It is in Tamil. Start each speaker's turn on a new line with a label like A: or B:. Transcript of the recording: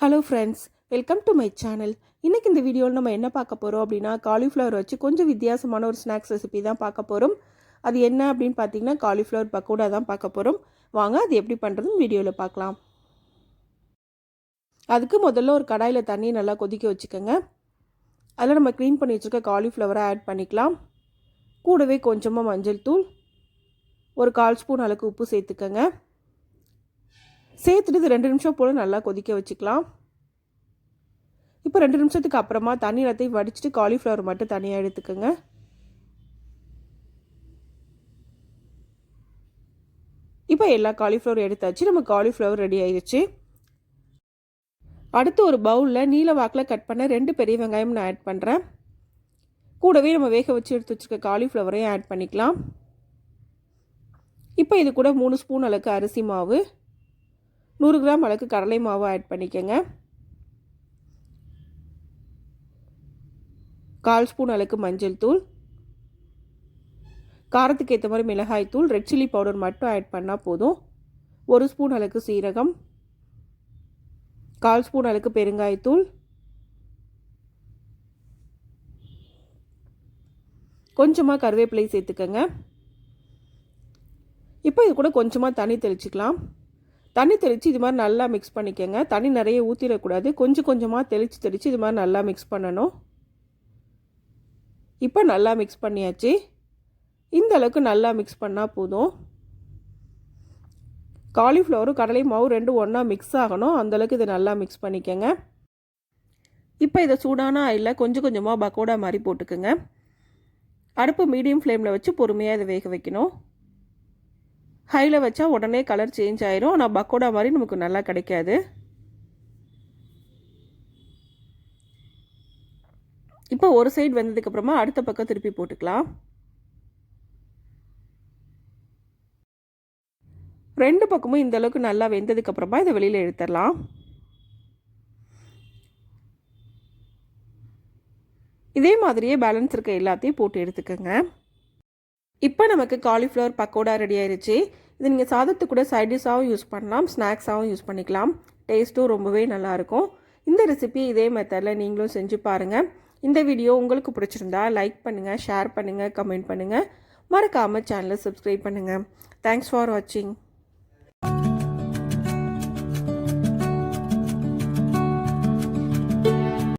A: Hello friends, welcome to my channel. இன்றைக்கி இந்த வீடியோவில் நம்ம என்ன பார்க்க போகிறோம் அப்படின்னா, காலிஃப்ளவர் வச்சு கொஞ்சம் வித்தியாசமான ஒரு ஸ்நாக்ஸ் ரெசிபி தான் பார்க்க போகிறோம். அது என்ன அப்படின்னு பார்த்தீங்கன்னா, காலிஃப்ளவர் பக்கோடா தான் பார்க்க போகிறோம். வாங்க அது எப்படி பண்ணுறதுன்னு வீடியோவில் பார்க்கலாம். அதுக்கு முதல்ல ஒரு கடாயில் தண்ணி நல்லா கொதிக்க வச்சுக்கோங்க. அதில் நம்ம க்ளீன் பண்ணி வச்சுருக்க காலிஃப்ளவரை ஆட் பண்ணிக்கலாம். கூடவே கொஞ்சமாக மஞ்சள் தூள், ஒரு 1/4 ஸ்பூன் அளவுக்கு உப்பு சேர்த்துக்கோங்க. சேர்த்துட்டு இது 2 நிமிஷம் போல் நல்லா கொதிக்க வச்சுக்கலாம். இப்போ 2 நிமிஷத்துக்கு அப்புறமா தண்ணி எல்லாத்தையும் வடிச்சிட்டு காலிஃப்ளவர் மட்டும் தனியாக எடுத்துக்கோங்க. இப்போ எல்லா காலிஃப்ளவர் எடுத்தாச்சு. நம்ம காலிஃப்ளவர் ரெடி ஆயிடுச்சு. அடுத்து ஒரு பவுலில் நீல வாக்கில் கட் பண்ண 2 பெரிய வெங்காயம் நான் ஆட் பண்ணுறேன். கூடவே நம்ம வேக வச்சு எடுத்து வச்சுருக்க காலிஃப்ளவரையும் ஆட் பண்ணிக்கலாம். இப்போ இது கூட 3 ஸ்பூன் அளவுக்கு அரிசி மாவு, 100 கிராம் அளவுக்கு கடலை மாவு ஆட் பண்ணிக்கோங்க. 1/4 ஸ்பூன் அளவுக்கு மஞ்சள் தூள், காரத்துக்கு ஏற்ற மாதிரி மிளகாய் தூள், ரெட் சில்லி பவுடர் மட்டும் ஆட் பண்ணால் போதும். 1 ஸ்பூன் அளவுக்கு சீரகம், 1/4 ஸ்பூன் அளவுக்கு பெருங்காயத்தூள், கொஞ்சமாக கருவேப்பிலை சேர்த்துக்கோங்க. இப்போ இது கூட கொஞ்சமாக தண்ணி தெளிச்சிக்கலாம். தண்ணி தெளித்து இது மாதிரி நல்லா மிக்ஸ் பண்ணிக்கோங்க. தண்ணி நிறைய ஊற்றிடக்கூடாது. கொஞ்சம் கொஞ்சமாக தெளித்து இது மாதிரி நல்லா மிக்ஸ் பண்ணணும். இப்போ நல்லா மிக்ஸ் பண்ணியாச்சு. இந்த அளவுக்கு நல்லா மிக்ஸ் பண்ணால் போதும். காலிஃப்ளவரும் கடலை மாவும் ரெண்டும் ஒன்றா மிக்ஸ் ஆகணும். அந்தளவுக்கு இதை நல்லா மிக்ஸ் பண்ணிக்கோங்க. இப்போ இதை சூடான ஆயிலில் கொஞ்சம் கொஞ்சமாக பக்கோடா மாதிரி போட்டுக்கோங்க. அடுப்பு மீடியம் ஃப்ளேமில் வச்சு பொறுமையாக இதை வேக வைக்கணும். ஹையில் வச்சா உடனே கலர் சேஞ்ச் ஆயிரும். ஆனால் பக்கோடா மாதிரி நமக்கு நல்லா கிடைக்காது. இப்போ ஒரு சைடு வெந்ததுக்கப்புறமா அடுத்த பக்கம் திருப்பி போட்டுக்கலாம். 2 பக்கமும் இந்த அளவுக்கு நல்லா வெந்ததுக்கப்புறமா இதை வெளியில் எடுத்துடலாம். இதே மாதிரியே பேலன்ஸ் இருக்க எல்லாத்தையும் போட்டு எடுத்துக்கோங்க. இப்போ நமக்கு காலிஃப்ளவர் பக்கோடா ரெடி ஆயிடுச்சு. இது நீங்கள் சாதத்துக்கு கூட சைட் டிஷ்ஷாகவும் யூஸ் பண்ணலாம், ஸ்நாக்ஸாகவும் யூஸ் பண்ணிக்கலாம். டேஸ்ட்டும் ரொம்பவே நல்லாயிருக்கும். இந்த ரெசிபி இதே மெத்தடில் நீங்களும் செஞ்சு பாருங்கள். இந்த வீடியோ உங்களுக்கு பிடிச்சிருந்தா லைக் பண்ணுங்கள், ஷேர் பண்ணுங்கள், கமெண்ட் பண்ணுங்கள். மறக்காமல் சேனலை சப்ஸ்கிரைப் பண்ணுங்கள். தேங்க்ஸ் ஃபார் வாட்சிங்.